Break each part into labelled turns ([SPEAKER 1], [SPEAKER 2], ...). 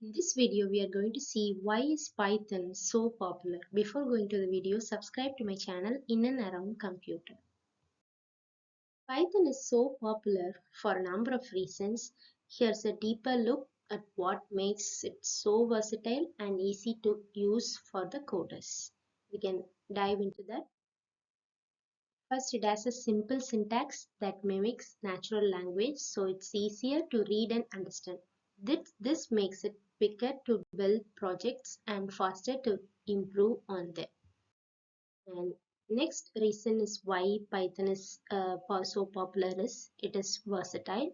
[SPEAKER 1] In this video, we are going to see why is Python so popular. Before going to the video, subscribe to my channel In and Around Computer. Python is so popular for a number of reasons. Here's a deeper look at what makes it so versatile and easy to use for the coders. We can dive into that. First, it has a simple syntax that mimics natural language, so it's easier to read and understand. This makes it quicker to build projects and faster to improve on them. And next reason is why Python is so popular is it is versatile.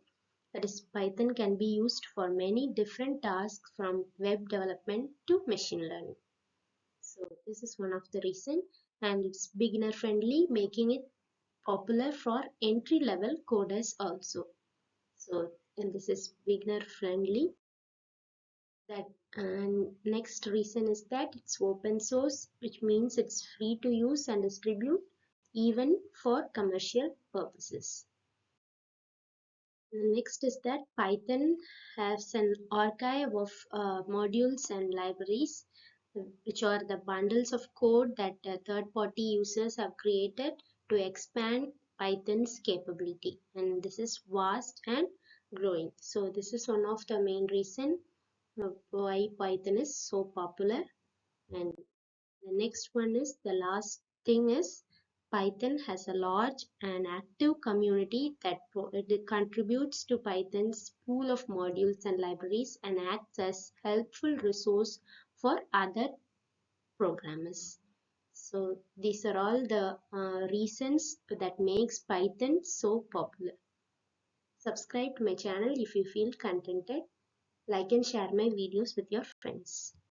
[SPEAKER 1] That is, Python can be used for many different tasks from web development to machine learning. So this is one of the reason, and it's beginner friendly, making it popular for entry level coders also. So, and this is beginner friendly. That and next reason is that it's open source, which means it's free to use and distribute even for commercial purposes. The next is that Python has an archive of modules and libraries, which are the bundles of code that third-party users have created to expand Python's capability. And this is vast and growing. So this is one of the main reason why Python is so popular. And the next one is the last thing is Python has a large and active community that it contributes to Python's pool of modules and libraries and acts as helpful resource for other programmers. So these are all the reasons that makes Python so popular. Subscribe to my channel if you feel contented. Like and share my videos with your friends.